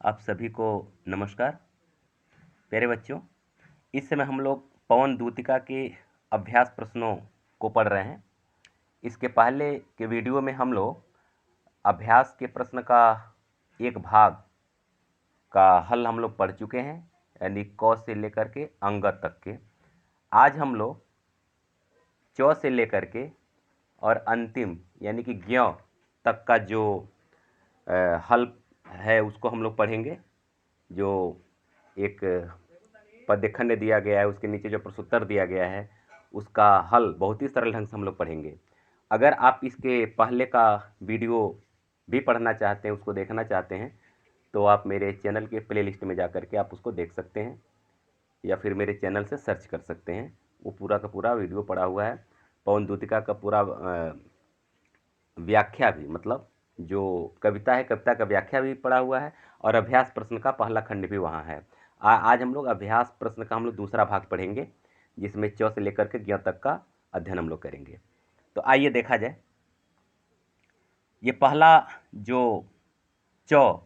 आप सभी को नमस्कार। प्यारे बच्चों, इस समय हम लोग पवन दूतिका के अभ्यास प्रश्नों को पढ़ रहे हैं। इसके पहले के वीडियो में हम लोग अभ्यास के प्रश्न का एक भाग का हल हम लोग पढ़ चुके हैं, यानी क से लेकर के अंग तक के। आज हम लोग च से लेकर के और अंतिम यानी कि ज्ञ तक का जो हल है उसको हम लोग पढ़ेंगे। जो एक पद्यखंड दिया गया है, उसके नीचे जो प्रश्नोत्तर दिया गया है, उसका हल बहुत ही सरल ढंग से हम लोग पढ़ेंगे। अगर आप इसके पहले का वीडियो भी पढ़ना चाहते हैं, उसको देखना चाहते हैं, तो आप मेरे चैनल के प्लेलिस्ट में जा कर के आप उसको देख सकते हैं, या फिर मेरे चैनल से सर्च कर सकते हैं। वो पूरा का पूरा वीडियो पड़ा हुआ है। पवन दूतिका का पूरा व्याख्या भी, मतलब जो कविता है, कविता का व्याख्या भी पड़ा हुआ है, और अभ्यास प्रश्न का पहला खंड भी वहाँ है। आज हम लोग अभ्यास प्रश्न का हम लोग दूसरा भाग पढ़ेंगे, जिसमें च से लेकर के ज्ञ तक का अध्ययन हम लोग करेंगे। तो आइए देखा जाए। ये पहला जो च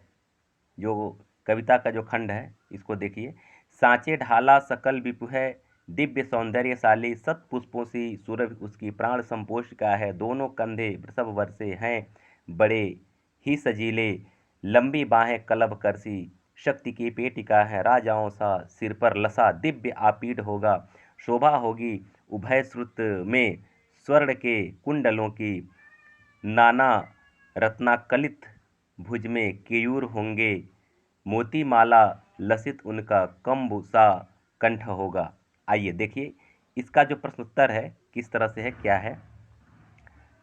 जो कविता का जो खंड है, इसको देखिए। सांचे ढाला सकल विपु है, दिव्य सौंदर्यशाली, सत पुष्पों सी सुरभि उसकी, प्राण संपोषिका है, दोनों कंधे वृषभ वर्षे हैं बड़े ही सजीले, लंबी बाहें कलभ करसी, शक्ति की पेटिका है, राजाओं सा सिर पर लसा, दिव्य आपीड होगा, शोभा होगी उभय श्रुत में, स्वर्ण के कुंडलों की, नाना रत्नाकलित भुज में केयूर होंगे, मोती माला लसित उनका कंबु सा कंठ होगा। आइए देखिए इसका जो प्रश्नोत्तर है किस तरह से है, क्या है।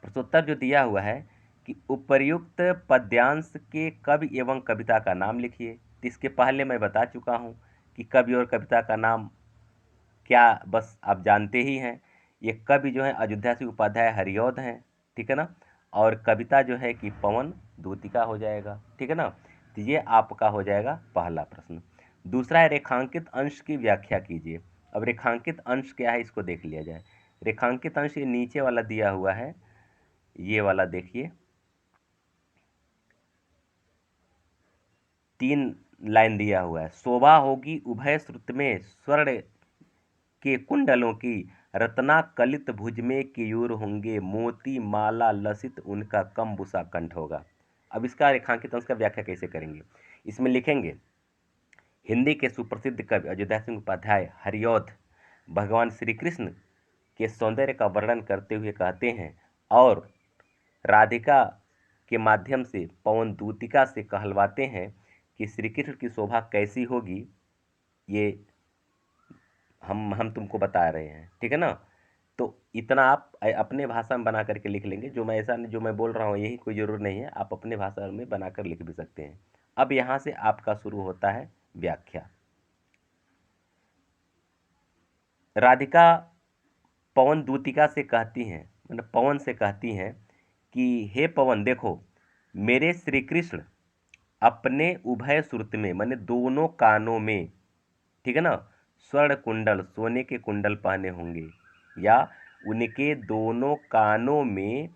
प्रश्नोत्तर जो दिया हुआ है कि उपर्युक्त पद्यांश के कवि एवं कविता का नाम लिखिए। तो इसके पहले मैं बता चुका हूँ कि कवि और कविता का नाम क्या, बस आप जानते ही हैं। ये कवि जो है अयोध्या सिंह उपाध्याय हरिऔध हैं, ठीक है ना। और कविता जो है कि पवन दूतिका हो जाएगा, ठीक है ना। तो ये आपका हो जाएगा पहला प्रश्न। दूसरा है रेखांकित अंश की व्याख्या कीजिए। अब रेखांकित अंश क्या है, इसको देख लिया जाए। रेखांकित अंश ये नीचे वाला दिया हुआ है, ये वाला देखिए, 3 लाइन दिया हुआ है। शोभा होगी उभय श्रुत में, स्वर्ण के कुंडलों की, रत्ना कलित भुज में केयूर होंगे, मोती माला लसित उनका कंबुसा कंठ होगा। अब इसका रेखांकित अंश का व्याख्या कैसे करेंगे, इसमें लिखेंगे। हिंदी के सुप्रसिद्ध कवि अयोध्या सिंह उपाध्याय हरिऔध भगवान श्री कृष्ण के सौंदर्य का वर्णन करते हुए कहते हैं, और राधिका के माध्यम से पवन दूतिका से कहलवाते हैं कि श्री कृष्ण की शोभा कैसी होगी, ये हम तुमको बता रहे हैं, ठीक है ना। तो इतना आप अपने भाषा में बना करके लिख लेंगे। जो मैं ऐसा जो मैं बोल रहा हूँ यही कोई ज़रूर नहीं है, आप अपने भाषा में बनाकर लिख भी सकते हैं। अब यहाँ से आपका शुरू होता है व्याख्या। राधिका पवन दूतिका से कहती हैं, मतलब पवन से कहती हैं कि हे पवन देखो, मेरे श्री कृष्ण अपने उभय श्रुत में, माने दोनों कानों में, ठीक है ना, स्वर्ण कुंडल सोने के कुंडल पहने होंगे, या उनके दोनों कानों में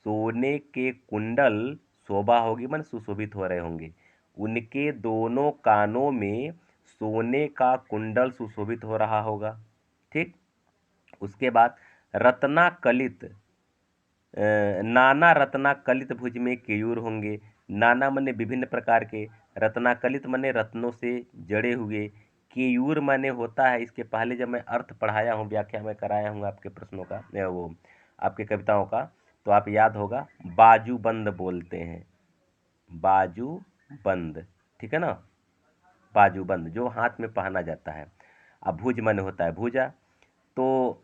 सोने के कुंडल, शोभा होगी मन सुशोभित हो रहे होंगे, उनके दोनों कानों में सोने का कुंडल सुशोभित हो रहा होगा, ठीक। उसके बाद रत्ना कलित, नाना रत्ना कलित भुज में केयूर होंगे। नाना मने विभिन्न प्रकार के, रत्नाकलित मने रत्नों से जड़े हुए, केयूर माने होता है, इसके पहले जब मैं अर्थ पढ़ाया हूँ, व्याख्या में कराया हूँ आपके प्रश्नों का, वो आपके कविताओं का, तो आप याद होगा बाजू बंद बोलते हैं, बाजू बंद, ठीक है ना, बाजू बंद जो हाथ में पहना जाता है। अब भुज माने होता है भुजा। तो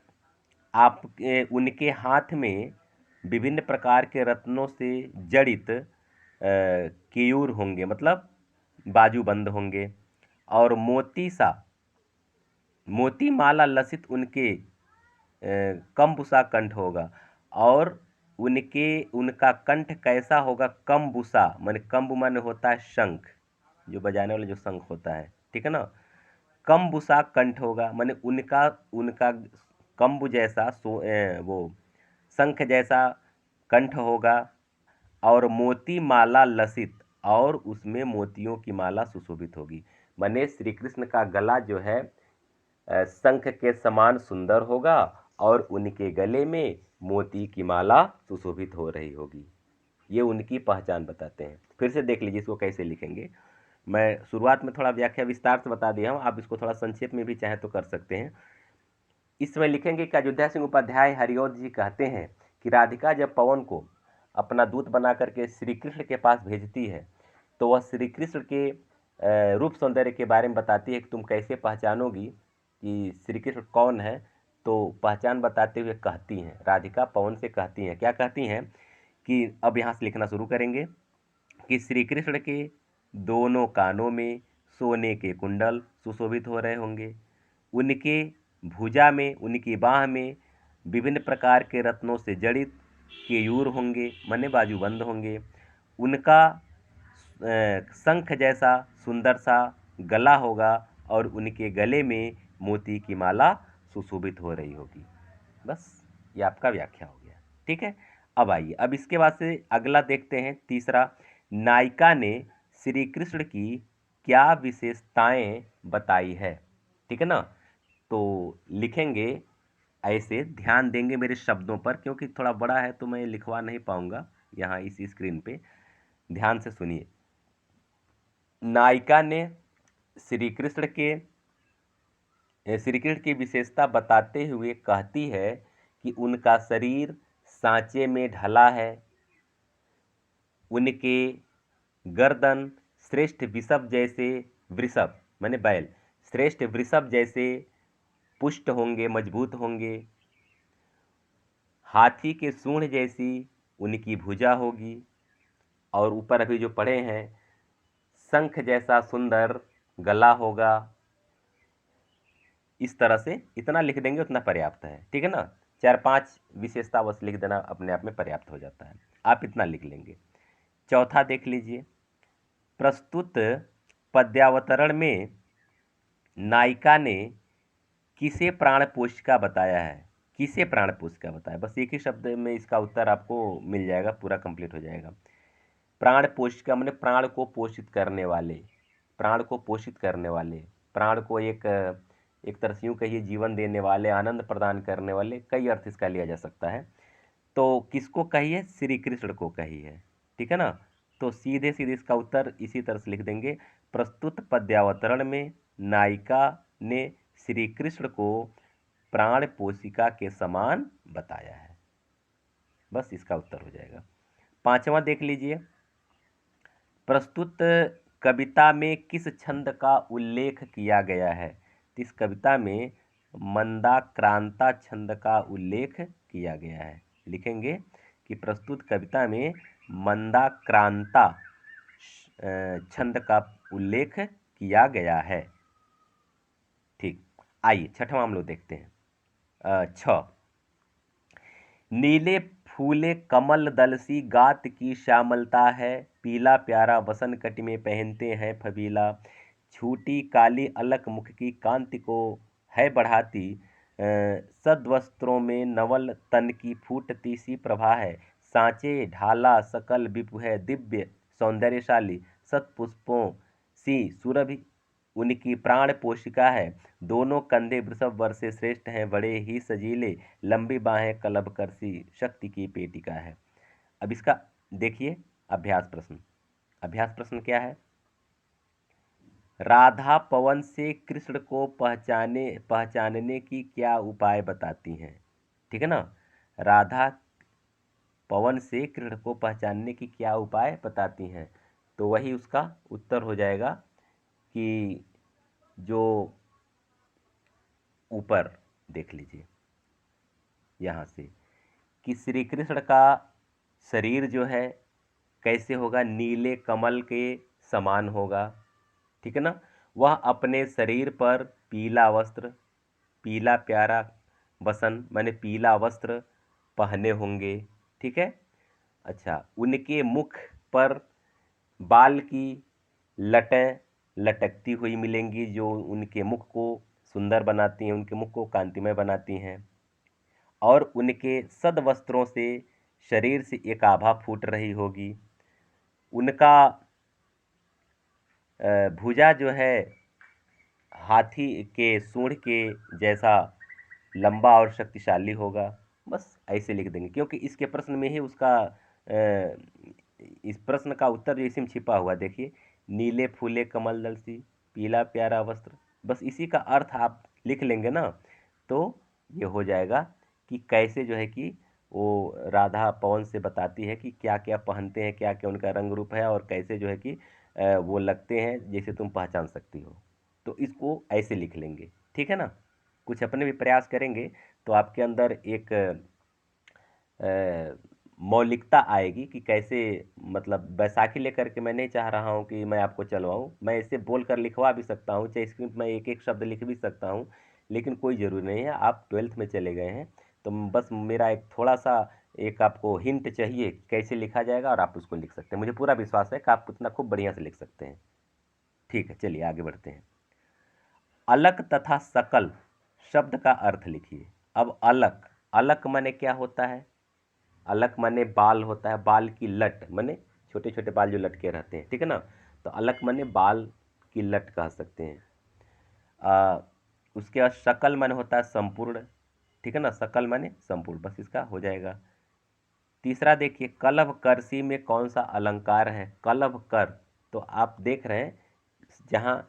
आपके उनके हाथ में विभिन्न प्रकार के रत्नों से जड़ित केयूर होंगे, मतलब बाजूबंद होंगे, और मोती सा, मोती माला लसित उनके कंबुसा कंठ होगा, और उनका कंठ कैसा होगा, कंबुसा माने, कंबु माने होता है शंख, जो बजाने वाला जो शंख होता है, ठीक है ना। कंबुसा कंठ होगा माने उनका उनका कंबु जैसा वो शंख जैसा कंठ होगा, और मोती माला लसित, और उसमें मोतियों की माला सुशोभित होगी। माने श्री कृष्ण का गला जो है शंख के समान सुंदर होगा और उनके गले में मोती की माला सुशोभित हो रही होगी। ये उनकी पहचान बताते हैं। फिर से देख लीजिए इसको कैसे लिखेंगे। मैं शुरुआत में थोड़ा व्याख्या विस्तार से बता दिया हूँ, आप इसको थोड़ा संक्षेप में भी चाहें तो कर सकते हैं। इसमें लिखेंगे कि अयोध्या सिंह उपाध्याय हरिऔध जी कहते हैं कि राधिका जब पवन को अपना दूत बना करके श्री कृष्ण के पास भेजती है तो वह श्री कृष्ण के रूप सौंदर्य के बारे में बताती है कि तुम कैसे पहचानोगी कि श्री कृष्ण कौन है। तो पहचान बताते हुए कहती हैं, राधिका पवन से कहती हैं, क्या कहती हैं कि अब यहाँ से लिखना शुरू करेंगे कि श्री कृष्ण के दोनों कानों में सोने के कुंडल सुशोभित हो रहे होंगे, उनके भुजा में, उनकी बाह में विभिन्न प्रकार के रत्नों से जड़ित केयूर होंगे, माने बाजूबंद होंगे, उनका शंख जैसा सुंदर सा गला होगा और उनके गले में मोती की माला सुशोभित हो रही होगी। बस ये आपका व्याख्या हो गया। ठीक है, अब आइए, अब इसके बाद से अगला देखते हैं। तीसरा, नायिका ने श्री कृष्ण की क्या विशेषताएं बताई है। ठीक है ना, तो लिखेंगे ऐसे, ध्यान देंगे मेरे शब्दों पर, क्योंकि थोड़ा बड़ा है तो मैं लिखवा नहीं पाऊंगा यहाँ इस स्क्रीन पे। ध्यान से सुनिए। नायिका ने श्री कृष्ण की विशेषता बताते हुए कहती है कि उनका शरीर सांचे में ढला है, उनके गर्दन श्रेष्ठ वृषभ माने बैल, श्रेष्ठ वृषभ जैसे पुष्ट होंगे, मजबूत होंगे, हाथी के सूंड जैसी उनकी भुजा होगी, और ऊपर अभी जो पढ़े हैं, शंख जैसा सुंदर गला होगा। इस तरह से इतना लिख देंगे उतना पर्याप्त है। ठीक है ना, 4-5 विशेषता बस लिख देना अपने आप में पर्याप्त हो जाता है, आप इतना लिख लेंगे। चौथा देख लीजिए, प्रस्तुत पद्यावतरण में नायिका ने किसे प्राण पोषिका बताया है। किसे प्राण पोषिका बताया, बस एक ही शब्द में इसका उत्तर आपको मिल जाएगा, पूरा कंप्लीट हो जाएगा। प्राण पोषिका माने प्राण को पोषित करने वाले, प्राण को पोषित करने वाले, प्राण को एक तरह से यूँ कहिए जीवन देने वाले, आनंद प्रदान करने वाले, कई अर्थ इसका लिया जा सकता है। तो किसको कही है, श्री कृष्ण को कही है। ठीक है ना, तो सीधे सीधे इसका उत्तर इसी तरह से लिख देंगे, प्रस्तुत पद्यावतरण में नायिका ने श्री कृष्ण को प्राण पोषिका के समान बताया है। बस इसका उत्तर हो जाएगा। पांचवा देख लीजिए, प्रस्तुत कविता में किस छंद का उल्लेख किया गया है। इस कविता में मंदाक्रांता छंद का उल्लेख किया गया है। लिखेंगे कि प्रस्तुत कविता में मंदाक्रांता छंद का उल्लेख किया गया है। ठीक, आइए छठवां हम लोग देखते हैं। 6, नीले फूले कमल दल सी गात की श्यामलता है, पीला प्यारा वसन कट में पहनते हैं फबीला, छूटी काली अलक मुख की कांति को है बढ़ाती, सद्वस्त्रों में नवल तन की फूटती सी प्रभा है, सांचे ढाला सकल विपु है दिव्य सौंदर्यशाली, सत्पुष्पों सी सुरभि उनकी प्राण पोषिका है, दोनों कंधे वृषभ वर से श्रेष्ठ हैं, बड़े ही सजीले, लंबी बाहें कलभ करसी शक्ति की पेटिका है। अब इसका देखिए अभ्यास प्रश्न। अभ्यास प्रश्न क्या है, राधा पवन से कृष्ण को पहचानने की क्या उपाय बताती हैं। ठीक है ना, राधा पवन से कृष्ण को पहचानने की क्या उपाय बताती हैं, तो वही उसका उत्तर हो जाएगा कि जो ऊपर देख लीजिए यहाँ से, कि श्री कृष्ण का शरीर जो है कैसे होगा, नीले कमल के समान होगा। ठीक है ना, वह अपने शरीर पर पीला वस्त्र, पीला प्यारा वसन माने पीला वस्त्र पहने होंगे। ठीक है, अच्छा, उनके मुख पर बाल की लटें लटकती हुई मिलेंगी, जो उनके मुख को सुंदर बनाती हैं, उनके मुख को कांतिमय बनाती हैं, और उनके सद्वस्त्रों से शरीर से एक आभा फूट रही होगी। उनका भुजा जो है हाथी के सूंड के जैसा लंबा और शक्तिशाली होगा। बस ऐसे लिख देंगे, क्योंकि इसके प्रश्न में ही उसका इस प्रश्न का उत्तर जो इसी में छिपा हुआ, देखिए, नीले फूले कमल दल सी, पीला प्यारा वस्त्र। बस इसी का अर्थ आप लिख लेंगे ना, तो ये हो जाएगा कि कैसे जो है कि वो राधा पवन से बताती है कि क्या क्या पहनते हैं, क्या क्या उनका रंग रूप है, और कैसे जो है कि वो लगते हैं जैसे तुम पहचान सकती हो। तो इसको ऐसे लिख लेंगे, ठीक है ना। कुछ अपने भी प्रयास करेंगे तो आपके अंदर एक मौलिकता आएगी कि कैसे, मतलब बैसाखी लेकर के मैं नहीं चाह रहा हूँ कि मैं आपको चलवाऊँ, मैं इसे बोल कर लिखवा भी सकता हूँ, चाहे स्क्रिप्ट में एक एक शब्द लिख भी सकता हूँ, लेकिन कोई ज़रूरी नहीं है। आप 12th में चले गए हैं, तो बस मेरा एक थोड़ा सा एक आपको हिंट चाहिए कैसे लिखा जाएगा, और आप उसको लिख सकते हैं। मुझे पूरा विश्वास है कि आप उतना खूब बढ़िया से लिख सकते हैं। ठीक है, चलिए आगे बढ़ते हैं। अलक तथा सकल शब्द का अर्थ लिखिए। अब अलक, अलक माने क्या होता है? अलक माने बाल होता है, बाल की लट माने छोटे छोटे बाल जो लटके रहते हैं, ठीक है ना। तो अलक माने बाल की लट कह सकते हैं। आ, उसके बाद शकल माने होता है संपूर्ण, ठीक है ना, सकल माने संपूर्ण, बस इसका हो जाएगा। तीसरा देखिए, कलभ करसी में कौन सा अलंकार है? कलभ कर, तो आप देख रहे हैं जहाँ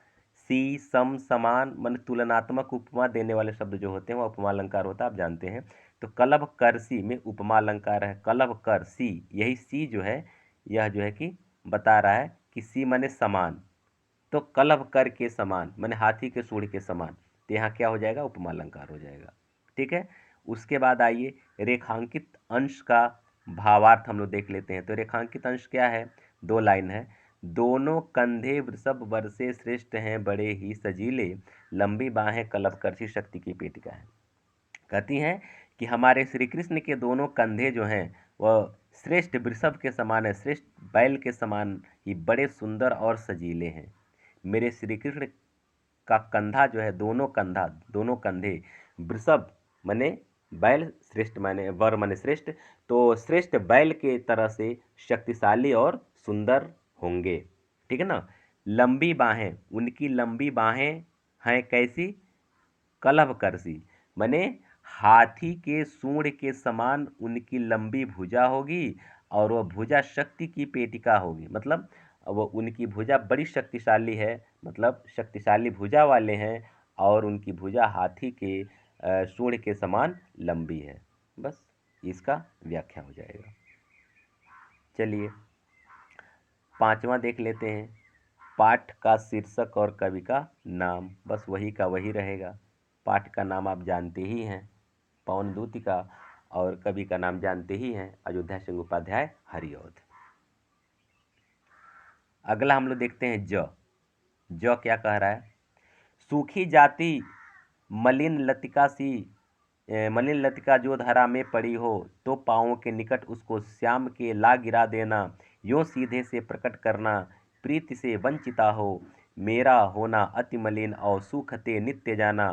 सी सम समान मन तुलनात्मक उपमा देने वाले शब्द जो होते हैं वो उपमा अलंकार होता है, आप जानते हैं। तो कलभ कर सी में उपमा अलंकार है, कलभ कर सी, यही सी जो है यह जो है कि बता रहा है कि सी माने समान, तो कलभ कर के समान माने हाथी के सूंड के समान, तो यहाँ क्या हो जाएगा? उपमा अलंकार हो जाएगा, ठीक है। उसके बाद आइए रेखांकित अंश का भावार्थ हम लोग देख लेते हैं। तो रेखांकित अंश क्या है? 2 लाइन है। दोनों कंधे वृषभ वर से श्रेष्ठ हैं, बड़े ही सजीले, लंबी बाहें कलपकर्षी शक्ति की पेटिका है। कहती हैं कि हमारे श्री कृष्ण के दोनों कंधे जो हैं वह श्रेष्ठ वृषभ के समान है, श्रेष्ठ बैल के समान ही बड़े सुंदर और सजीले हैं। मेरे श्री कृष्ण का कंधा जो है, दोनों कंधा, दोनों कंधे, वृषभ माने बैल, श्रेष्ठ माने वर माने श्रेष्ठ, तो श्रेष्ठ बैल के तरह से शक्तिशाली और सुंदर होंगे, ठीक है ना। लंबी बाहें, उनकी लंबी बाहें हैं कैसी? कलभकर्षी माने हाथी के सूंड के समान उनकी लंबी भुजा होगी, और वह भुजा शक्ति की पेटिका होगी, मतलब वो उनकी भुजा बड़ी शक्तिशाली है, मतलब शक्तिशाली भुजा वाले हैं, और उनकी भुजा हाथी के सूंड के समान लंबी है। बस इसका व्याख्या हो जाएगा। चलिए पांचवा देख लेते हैं। पाठ का शीर्षक और कवि का नाम, बस वही का वही रहेगा। पाठ का नाम आप जानते ही हैं, पवन दूती का, और कवि का नाम जानते ही हैं, अयोध्या सिंह उपाध्याय हरिऔध। अगला हम लोग देखते हैं ज। ज क्या कह रहा है? सूखी जाति मलिन लतिका सी, मलिन लतिका जो धरा में पड़ी हो, तो पाँवों के निकट उसको श्याम के ला गिरा देना, यो सीधे से प्रकट करना, प्रीति से वंचिता हो, मेरा होना अति मलिन और सूखते नित्य जाना,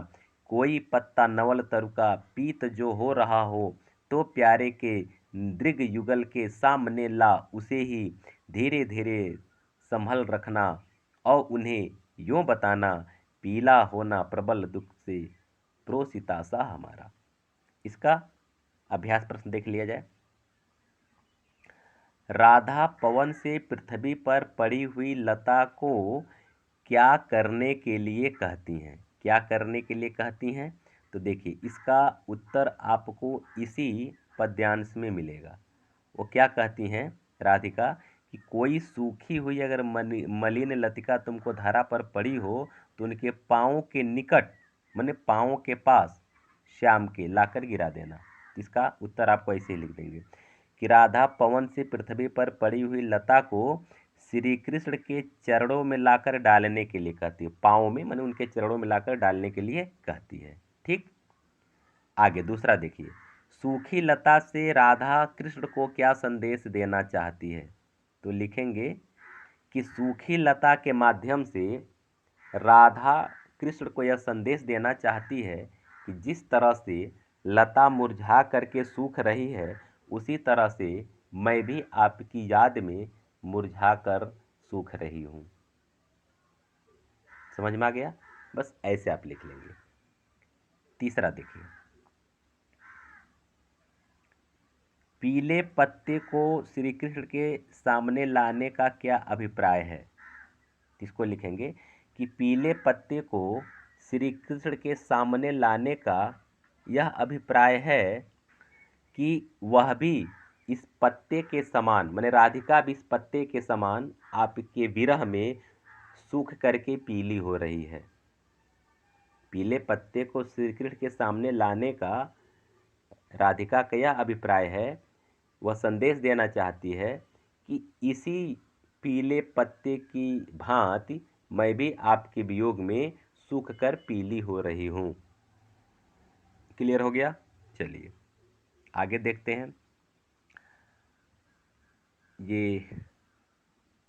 कोई पत्ता नवल तरु का पीत जो हो रहा हो, तो प्यारे के दृग युगल के सामने ला उसे ही धीरे धीरे संभल रखना, और उन्हें यूं बताना, पीला होना प्रबल दुख से प्रोसिता सा हमारा। इसका अभ्यास प्रश्न देख लिया जाए। राधा पवन से पृथ्वी पर पड़ी हुई लता को क्या करने के लिए कहती हैं? क्या करने के लिए कहती हैं? तो देखिए इसका उत्तर आपको इसी पद्यांश में मिलेगा। वो क्या कहती हैं राधिका कि कोई सूखी हुई अगर मलिन लतिका तुमको धरा पर पड़ी हो, तो उनके पाँव के निकट माने पाँव के पास श्याम के लाकर गिरा देना। इसका उत्तर आपको ऐसे ही लिख देंगे कि राधा पवन से पृथ्वी पर पड़ी हुई लता को श्री कृष्ण के चरणों में लाकर डालने के लिए कहती है। पाँव में माने उनके चरणों में लाकर डालने के लिए कहती है। ठीक, आगे दूसरा देखिए। सूखी लता से राधा कृष्ण को क्या संदेश देना चाहती है? तो लिखेंगे कि सूखी लता के माध्यम से राधा कृष्ण को यह संदेश देना चाहती है कि जिस तरह से लता मुरझा करके सूख रही है, उसी तरह से मैं भी आपकी याद में मुरझा कर सूख रही हूँ। समझ में आ गया? बस ऐसे आप लिख लेंगे। तीसरा देखिए, पीले पत्ते को श्री कृष्ण के सामने लाने का क्या अभिप्राय है? इसको लिखेंगे कि पीले पत्ते को श्री कृष्ण के सामने लाने का यह अभिप्राय है कि वह भी इस पत्ते के समान, माने राधिका भी इस पत्ते के समान आपके विरह में सूख करके पीली हो रही है। पीले पत्ते को श्री कृष्ण के सामने लाने का राधिका का यह अभिप्राय है, वह संदेश देना चाहती है कि इसी पीले पत्ते की भांति मैं भी आपके वियोग में सूख कर पीली हो रही हूँ। क्लियर हो गया? चलिए आगे देखते हैं। ये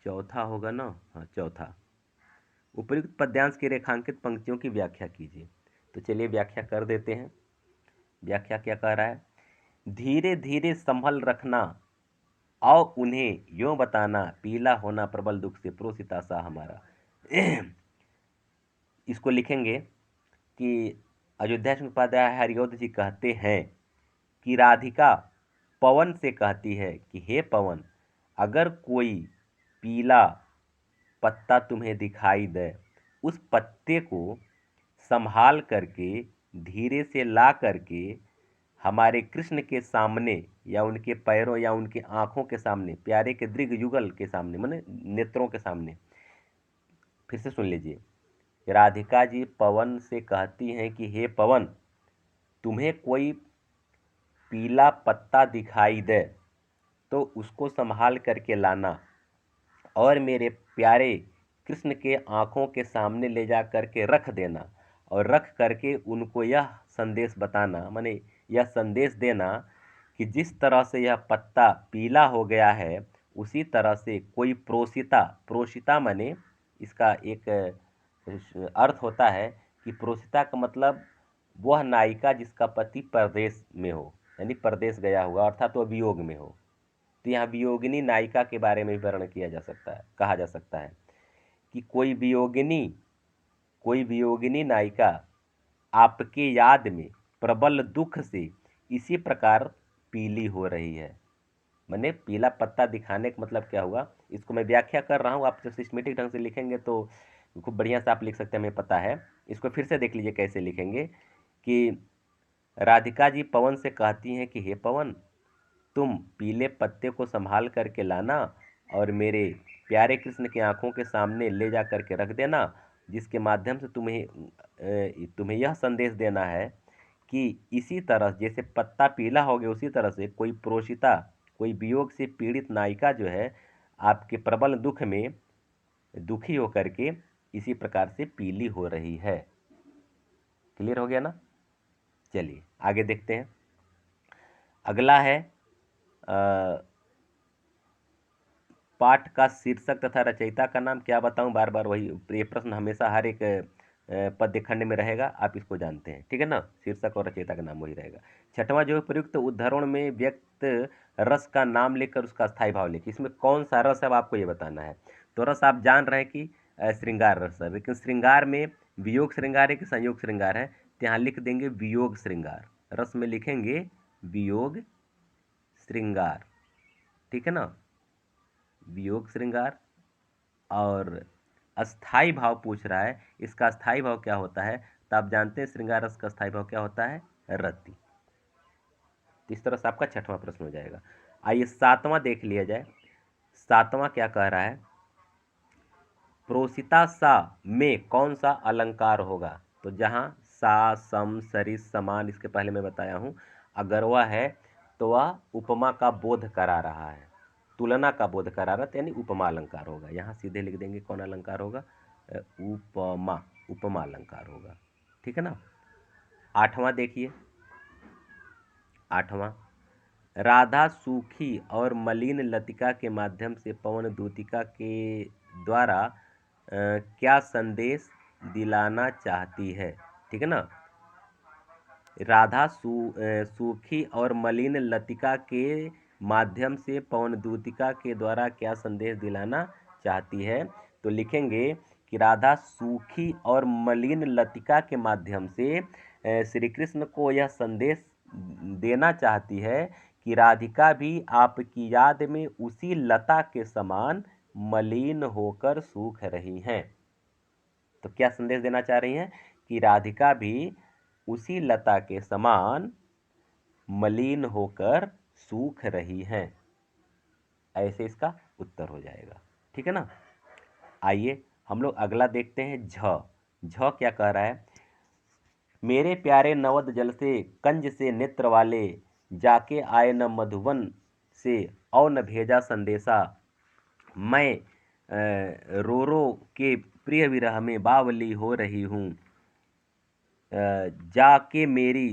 चौथा होगा ना? हाँ, चौथा, उपयुक्त पद्यांश की रेखांकित पंक्तियों की व्याख्या कीजिए। तो चलिए व्याख्या कर देते हैं। व्याख्या क्या कह रहा है? धीरे धीरे संभल रखना और उन्हें यूं बताना, पीला होना प्रबल दुख से प्रोसिता सा हमारा। इसको लिखेंगे कि अयोध्या सिंह उपाध्याय हरिऔध जी कहते हैं कि राधिका पवन से कहती है कि हे पवन, अगर कोई पीला पत्ता तुम्हें दिखाई दे, उस पत्ते को संभाल करके धीरे से ला करके हमारे कृष्ण के सामने या उनके पैरों या उनकी आंखों के सामने, प्यारे के दृग युगल के सामने, माने नेत्रों के सामने। फिर से सुन लीजिए, राधिका जी पवन से कहती हैं कि हे पवन, तुम्हें कोई पीला पत्ता दिखाई दे तो उसको संभाल करके लाना और मेरे प्यारे कृष्ण के आंखों के सामने ले जा करके रख देना, और रख करके उनको यह संदेश बताना, माने यह संदेश देना कि जिस तरह से यह पत्ता पीला हो गया है, उसी तरह से कोई प्रोसिता, प्रोसिता माने इसका एक अर्थ होता है कि प्रोसिता का मतलब वह नायिका जिसका पति परदेश में हो, यानी परदेश गया हुआ, अर्थात वह वियोग में हो। तो यहाँ वियोगिनी नायिका के बारे में वर्णन किया जा सकता है, कहा जा सकता है कि कोई वियोगिनी नायिका आपके याद में प्रबल दुख से इसी प्रकार पीली हो रही है। मैंने पीला पत्ता दिखाने का मतलब क्या हुआ, इसको मैं व्याख्या कर रहा हूँ। आप जब सिस्टमेटिक ढंग से लिखेंगे तो खूब बढ़िया से आप लिख सकते हैं, हमें पता है। इसको फिर से देख लीजिए कैसे लिखेंगे कि राधिका जी पवन से कहती हैं कि हे पवन, तुम पीले पत्ते को संभाल करके लाना और मेरे प्यारे कृष्ण की आंखों के सामने ले जा करके रख देना, जिसके माध्यम से तुम्हें यह संदेश देना है कि इसी तरह जैसे पत्ता पीला हो गया, उसी तरह से कोई प्रोषिता, कोई वियोग से पीड़ित नायिका जो है आपके प्रबल दुख में दुखी होकर के इसी प्रकार से पीली हो रही है। क्लियर हो गया ना? चलिए आगे देखते हैं। अगला है पाठ का शीर्षक तथा रचयिता का नाम। क्या बताऊं, बार बार वही ये प्रश्न हमेशा हर एक पद्य खंड में रहेगा, आप इसको जानते हैं, ठीक है ना? शीर्षक और रचयिता का नाम वही रहेगा। छठवां जो है, प्रयुक्त उद्धरण में व्यक्त रस का नाम लेकर उसका स्थायी भाव लिखिए। इसमें कौन सा रस है अब आपको ये बताना है। तो रस आप जान रहे हैं कि श्रृंगार रस है, लेकिन श्रृंगार में वियोग श्रृंगार है कि संयोग श्रृंगार है, तो यहाँ लिख देंगे वियोग श्रृंगार। रस में लिखेंगे वियोग श्रृंगार, ठीक है ना? वियोग श्रृंगार। और अस्थाई भाव पूछ रहा है, इसका अस्थाई भाव क्या होता है? तो आप जानते हैं श्रृंगार रस का अस्थाई भाव क्या होता है? रति। तो इस तरह से आपका छठवां प्रश्न हो जाएगा। आइए सातवां देख लिया जाए। सातवां क्या कह रहा है? प्रोसिता सा में कौन सा अलंकार होगा? तो जहां सा, सम, सरिस, समान, इसके पहले मैं बताया हूं, अगर वह है तो वह उपमा का बोध करा रहा है, तुलना का बोध करा रहा है, यानी उपमा अलंकार होगा। यहाँ सीधे लिख देंगे कौन अलंकार होगा? उपमा, उपमा अलंकार होगा, ठीक है ना? आठवां देखिए, आठवां, राधा सूखी और मलिन लतिका के माध्यम से पवन दूतिका के द्वारा क्या संदेश दिलाना चाहती है? ठीक है ना? राधा सूखी और मलिन लतिका के माध्यम से पवन दूतिका के द्वारा क्या संदेश दिलाना चाहती है? तो लिखेंगे कि राधा सूखी और मलिन लतिका के माध्यम से श्री कृष्ण को यह संदेश देना चाहती है कि राधिका भी आपकी याद में उसी लता के समान मलिन होकर सूख रही हैं। तो क्या संदेश देना चाह रही हैं कि राधिका भी उसी लता के समान मलिन होकर सूख रही हैं। ऐसे इसका उत्तर हो जाएगा। ठीक है ना। आइए हम लोग अगला देखते हैं। झ झ क्या कह रहा है? मेरे प्यारे नवद जल से कंज से नेत्र वाले, जाके आए न मधुवन से और न भेजा संदेशा। मैं रो रो के प्रिय विरह में बावली हो रही हूँ। जाके मेरी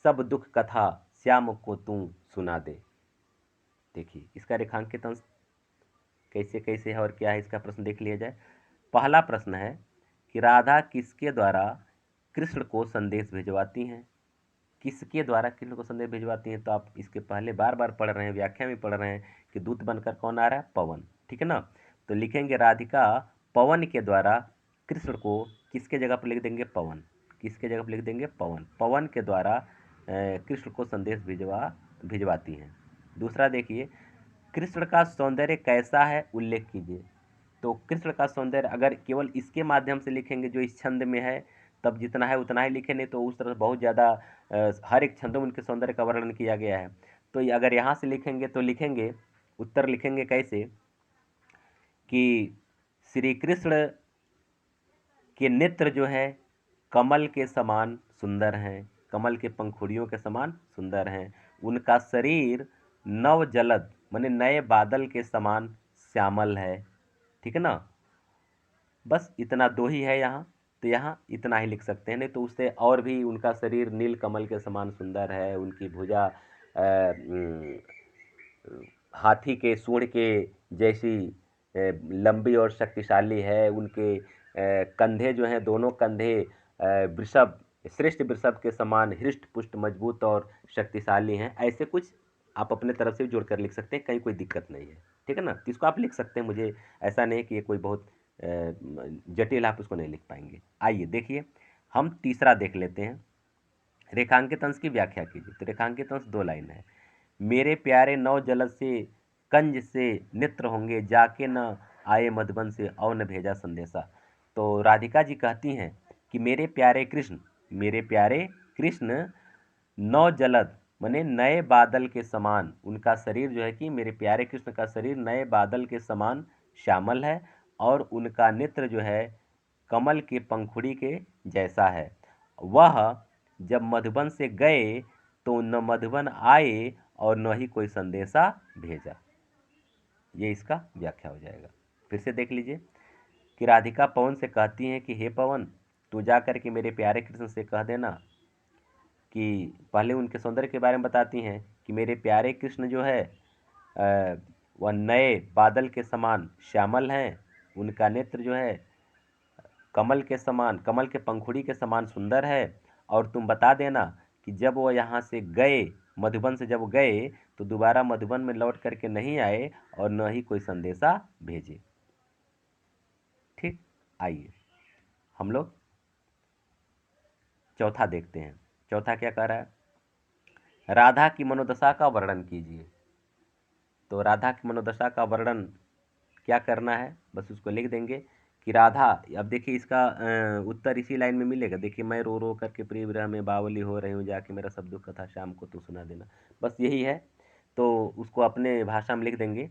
सब दुख कथा श्याम को तू सुना दे। देखिए इसका रेखांकित अंश कैसे कैसे है और क्या है, इसका प्रश्न देख लिया जाए। पहला प्रश्न है कि राधा किसके द्वारा कृष्ण को संदेश भिजवाती हैं। किसके द्वारा कृष्ण को संदेश भिजवाती हैं? तो आप इसके पहले बार बार पढ़ रहे हैं, व्याख्या में पढ़ रहे हैं कि दूत बनकर कौन आ रहा है? पवन। ठीक है ना। तो लिखेंगे राधिका पवन के द्वारा कृष्ण को, किसके जगह पर लिख देंगे? पवन। किसके जगह पर लिख देंगे? पवन। पवन के द्वारा कृष्ण को संदेश भिजवाती हैं। दूसरा देखिए, कृष्ण का सौंदर्य कैसा है उल्लेख कीजिए। तो कृष्ण का सौंदर्य अगर केवल इसके माध्यम से लिखेंगे जो इस छंद में है, तब जितना है उतना ही लिखे, नहीं तो उस तरह बहुत ज़्यादा हर एक छंदों में उनके सौंदर्य का वर्णन किया गया है। तो अगर यहाँ से लिखेंगे तो लिखेंगे, उत्तर लिखेंगे कैसे कि श्री कृष्ण के नेत्र जो है कमल के समान सुंदर हैं, कमल के पंखुड़ियों के समान सुंदर हैं। उनका शरीर नव जलद माने नए बादल के समान श्यामल है। ठीक है ना। बस इतना दो ही है यहाँ, तो यहाँ इतना ही लिख सकते हैं, नहीं तो उससे और भी उनका शरीर नील कमल के समान सुंदर है। उनकी भुजा हाथी के सूंड के जैसी लंबी और शक्तिशाली है। उनके कंधे जो हैं, दोनों कंधे वृषभ, श्रेष्ठ वृषभ के समान हृष्ट पुष्ट मजबूत और शक्तिशाली हैं। ऐसे कुछ आप अपने तरफ से जोड़कर लिख सकते हैं, कहीं कोई दिक्कत नहीं है। ठीक है ना। तो इसको आप लिख सकते हैं, मुझे ऐसा नहीं कि ये कोई बहुत जटिल आप उसको नहीं लिख पाएंगे। आइए देखिए हम तीसरा देख लेते हैं। रेखांकित अंश की व्याख्या कीजिए। तो रेखांकित अंश 2 लाइन है। मेरे प्यारे नौ जलद से कंज से नेत्र होंगे, जाके न आए मधुबन से और न भेजा संदेशा। तो राधिका जी कहती हैं कि मेरे प्यारे कृष्ण नौ जलद माने नए बादल के समान, उनका शरीर जो है कि मेरे प्यारे कृष्ण का शरीर नए बादल के समान श्यामल है, और उनका नेत्र जो है कमल के पंखुड़ी के जैसा है। वह जब मधुबन से गए तो न मधुबन आए और न ही कोई संदेशा भेजा। ये इसका व्याख्या हो जाएगा। फिर से देख लीजिए कि राधिका पवन से कहती हैं कि हे पवन, तू जा कर के मेरे प्यारे कृष्ण से कह देना कि, पहले उनके सौंदर्य के बारे में बताती हैं कि मेरे प्यारे कृष्ण जो है वह नए बादल के समान श्यामल हैं। उनका नेत्र जो है कमल के समान, कमल के पंखुड़ी के समान सुंदर है। और तुम बता देना कि जब वो यहाँ से गए, मधुबन से जब गए, तो दोबारा मधुबन में लौट करके नहीं आए और न ही कोई संदेशा भेजे। ठीक। आइए हम लोग चौथा देखते हैं। चौथा क्या कह रहा है? राधा की मनोदशा का वर्णन कीजिए। तो राधा की मनोदशा का वर्णन क्या करना है, बस उसको लिख देंगे कि राधा, अब देखिए इसका उत्तर इसी लाइन में मिलेगा। देखिए, मैं रो रो करके प्रिय विरह में बावली हो रही हूँ, जाके मेरा सब दुख कथा शाम को तू सुना देना। बस यही है। तो उसको अपने भाषा में लिख देंगे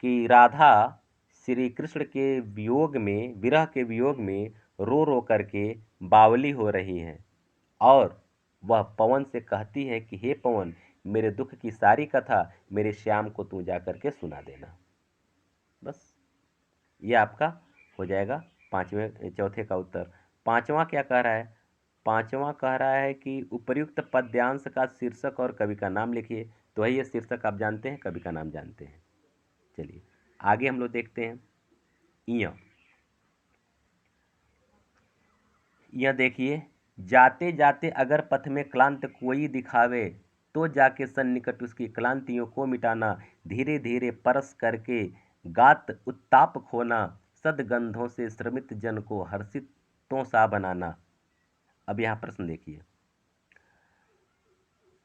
कि राधा श्री कृष्ण के वियोग में, विरह के वियोग में रो रो करके बावली हो रही हैं, और वह पवन से कहती है कि हे पवन, मेरे दुख की सारी कथा मेरे श्याम को तू जा करके सुना देना। बस ये आपका हो जाएगा चौथे का उत्तर। पांचवा क्या कह रहा है? पांचवा कह रहा है कि उपर्युक्त पद्यांश का शीर्षक और कवि का नाम लिखिए। तो वही ये शीर्षक आप जानते हैं, कवि का नाम जानते हैं। चलिए आगे हम लोग देखते हैं। यह देखिए, जाते जाते अगर पथ में क्लांत कोई दिखावे, तो जाके सन्निकट उसकी क्लांतियों को मिटाना। धीरे धीरे परस करके गात उत्ताप खोना, सदगंधों से श्रमित जन को हर्षितों सा बनाना। अब यहाँ प्रश्न देखिए,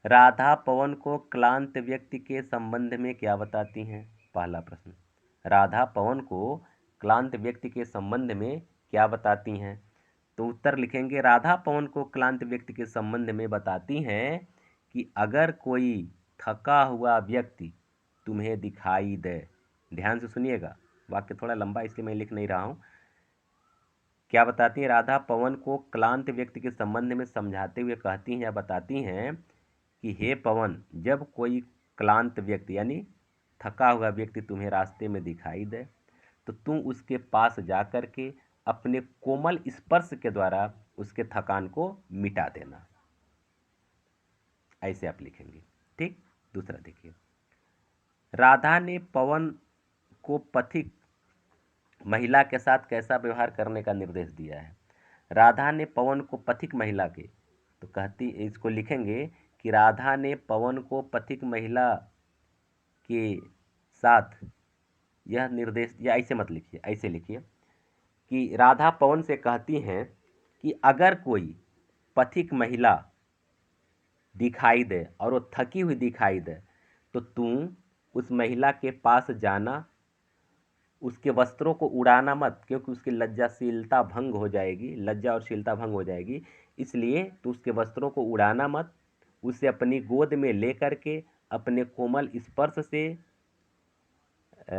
राधा पवन को क्लांत व्यक्ति के संबंध में क्या बताती हैं? पहला प्रश्न, राधा पवन को क्लांत व्यक्ति के संबंध में क्या बताती हैं? तो उत्तर लिखेंगे, राधा पवन को क्लांत व्यक्ति के संबंध में बताती हैं कि अगर कोई थका हुआ व्यक्ति तुम्हें दिखाई दे, ध्यान से सुनिएगा, वाक्य थोड़ा लंबा इसलिए मैं लिख नहीं रहा हूँ। क्या बताती हैं? राधा पवन को क्लांत व्यक्ति के संबंध में समझाते हुए कहती हैं या बताती हैं कि हे पवन, जब कोई क्लांत व्यक्ति यानी थका हुआ व्यक्ति तुम्हें रास्ते में दिखाई दे तो तुम उसके पास जा कर के अपने कोमल स्पर्श के द्वारा उसके थकान को मिटा देना। ऐसे आप लिखेंगे, ठीक। दूसरा देखिए, राधा ने पवन को पथिक महिला के साथ कैसा व्यवहार करने का निर्देश दिया है? राधा ने पवन को पथिक महिला के, तो कहती, इसको लिखेंगे कि राधा ने पवन को पथिक महिला के साथ यह निर्देश, या ऐसे मत लिखिए, ऐसे लिखिए कि राधा पवन से कहती हैं कि अगर कोई पथिक महिला दिखाई दे और वो थकी हुई दिखाई दे तो तुम उस महिला के पास जाना, उसके वस्त्रों को उड़ाना मत, क्योंकि उसकी लज्जाशीलता भंग हो जाएगी, लज्जा और शीलता भंग हो जाएगी, इसलिए तो उसके वस्त्रों को उड़ाना मत, उसे अपनी गोद में ले करके अपने कोमल स्पर्श से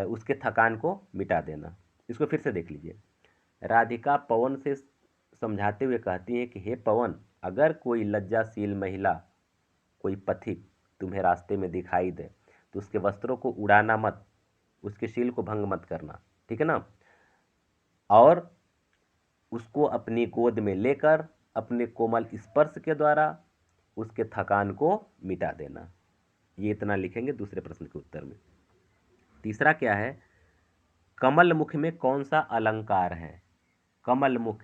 उसके थकान को मिटा देना। इसको फिर से देख लीजिए, राधिका पवन से समझाते हुए कहती है कि हे पवन, अगर कोई लज्जाशील महिला, कोई पथिक तुम्हें रास्ते में दिखाई दे तो उसके वस्त्रों को उड़ाना मत, उसके शील को भंग मत करना, ठीक है ना, और उसको अपनी गोद में लेकर अपने कोमल स्पर्श के द्वारा उसके थकान को मिटा देना। ये इतना लिखेंगे दूसरे प्रश्न के उत्तर में। तीसरा क्या है, कमल मुख में कौन सा अलंकार है? कमल मुख,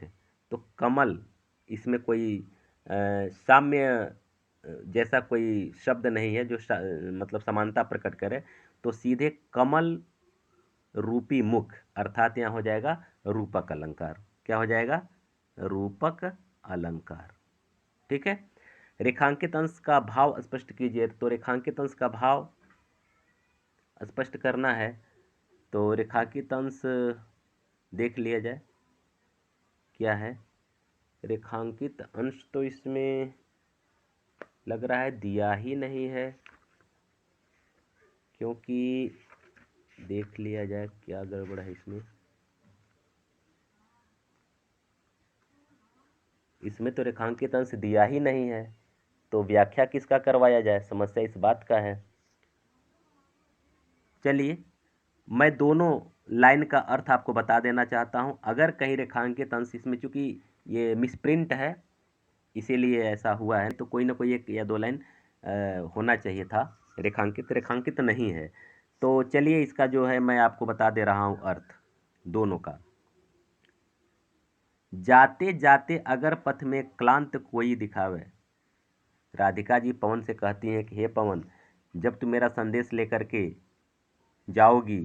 तो कमल, इसमें कोई साम्य जैसा कोई शब्द नहीं है जो मतलब समानता प्रकट करे, तो सीधे कमल रूपी मुख, अर्थात यहाँ हो जाएगा रूपक अलंकार। क्या हो जाएगा? रूपक अलंकार, ठीक है। रेखांकित अंश का भाव स्पष्ट कीजिए, तो रेखांकित अंश का भाव स्पष्ट करना है तो रेखांकित अंश देख लिया जाए क्या है। रेखांकित अंश तो इसमें लग रहा है दिया ही नहीं है, क्योंकि देख लिया जाए क्या गड़बड़ है इसमें। इसमें तो रेखांकित अंश दिया ही नहीं है, तो व्याख्या किसका करवाया जाए, समस्या इस बात का है। चलिए, मैं दोनों लाइन का अर्थ आपको बता देना चाहता हूं। अगर कहीं रेखांकित अंश इसमें, चूंकि ये मिसप्रिंट है इसीलिए ऐसा हुआ है, तो कोई ना कोई एक या दो लाइन होना चाहिए था रेखांकित, रेखांकित नहीं है। तो चलिए, इसका जो है मैं आपको बता दे रहा हूं अर्थ दोनों का। जाते जाते अगर पथ में क्लांत कोई दिखावे, राधिका जी पवन से कहती हैं कि हे पवन, जब तुम मेरा संदेश लेकर के जाओगी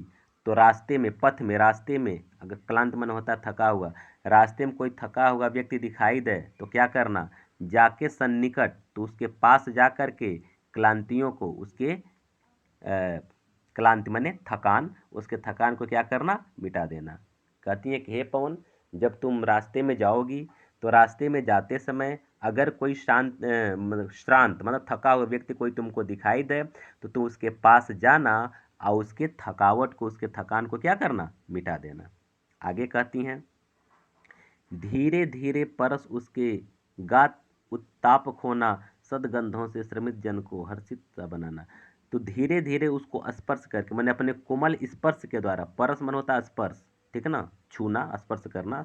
तो रास्ते में, पथ में, रास्ते में, अगर क्लांत मन होता है थका हुआ, रास्ते में कोई थका हुआ व्यक्ति दिखाई दे तो क्या करना, जाके सन्निकट, तो उसके पास जा कर के क्लांतियों को, उसके क्लांति माने थकान, उसके थकान को क्या करना, मिटा देना। कहती है कि हे पवन, जब तुम रास्ते में जाओगी तो रास्ते में जाते समय अगर कोई श्रांत मतलब थका हुआ व्यक्ति कोई तुमको दिखाई दे तो तुम उसके पास जाना और उसके थकावट को, उसके थकान को क्या करना, मिटा देना। आगे कहती हैं, धीरे धीरे परस उसके गात उत्ताप खोना, सदगंधों से श्रमित जन को हर्षित सा बनाना। तो धीरे धीरे उसको स्पर्श करके, मैंने अपने कोमल स्पर्श के द्वारा, परस मन होता है स्पर्श, ठीक है ना, छूना, स्पर्श करना,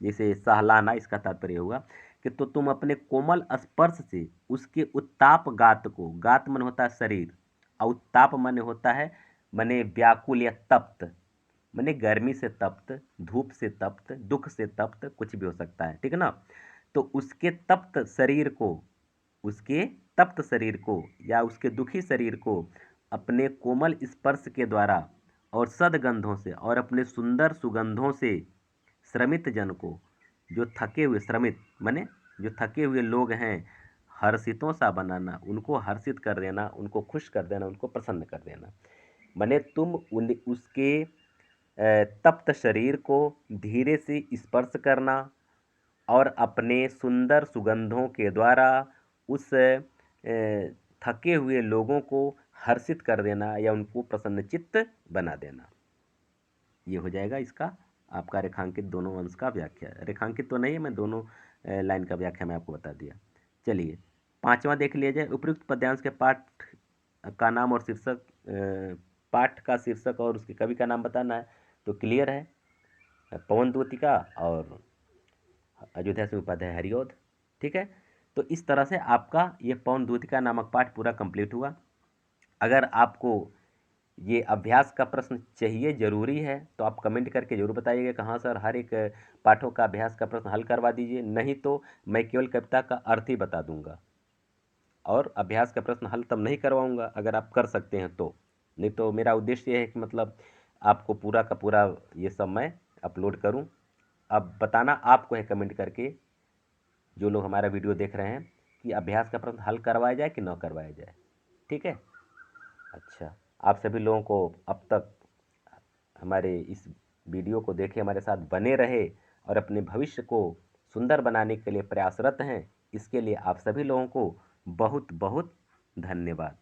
जैसे सहलाना, इसका तात्पर्य होगा कि तो तुम अपने कोमल स्पर्श से उसके उत्ताप गात को, गात मन होता है शरीर, और उत्ताप मन होता है मने व्याकुल या तप्त, मने गर्मी से तप्त, धूप से तप्त, दुख से तप्त, कुछ भी हो सकता है, ठीक है ना। तो उसके तप्त शरीर को, उसके तप्त शरीर को या उसके दुखी शरीर को अपने कोमल स्पर्श के द्वारा और सदगंधों से और अपने सुंदर सुगंधों से श्रमित जन को, जो थके हुए, श्रमित माने जो थके हुए लोग हैं, हर्षितों सा बनाना, उनको हर्षित कर देना, उनको खुश कर देना, उनको प्रसन्न कर देना। माने तुम उसके तप्त शरीर को धीरे से स्पर्श करना और अपने सुंदर सुगंधों के द्वारा उस थके हुए लोगों को हर्षित कर देना या उनको प्रसन्नचित्त बना देना। ये हो जाएगा इसका आपका रेखांकित दोनों अंश का व्याख्या। रेखांकित तो नहीं है, मैं दोनों लाइन का व्याख्या मैं आपको बता दिया। चलिए पांचवा देख लिया जाए। उपयुक्त पद्यांश के पाठ का नाम और शीर्षक, पाठ का शीर्षक और उसके कवि का नाम बताना है। तो क्लियर है, पवन द्योतिका और अयोध्या सिंह उपाध्याय हरिऔध। ठीक है, तो इस तरह से आपका ये पवन द्योतिका नामक पाठ पूरा कंप्लीट हुआ। अगर आपको ये अभ्यास का प्रश्न चाहिए, ज़रूरी है, तो आप कमेंट करके ज़रूर बताइएगा कहाँ सर हर एक पाठों का अभ्यास का प्रश्न हल करवा दीजिए। नहीं तो मैं केवल कविता का अर्थ ही बता दूंगा और अभ्यास का प्रश्न हल तब नहीं करवाऊंगा अगर आप कर सकते हैं तो। नहीं तो मेरा उद्देश्य ये है कि मतलब आपको पूरा का पूरा ये सब मैं अपलोड करूं। अब बताना आपको है कमेंट करके, जो लोग हमारा वीडियो देख रहे हैं, कि अभ्यास का प्रश्न हल करवाया जाए कि न करवाया जाए। ठीक है, अच्छा, आप सभी लोगों को अब तक हमारे इस वीडियो को देखे, हमारे साथ बने रहे और अपने भविष्य को सुंदर बनाने के लिए प्रयासरत हैं, इसके लिए आप सभी लोगों को बहुत बहुत धन्यवाद।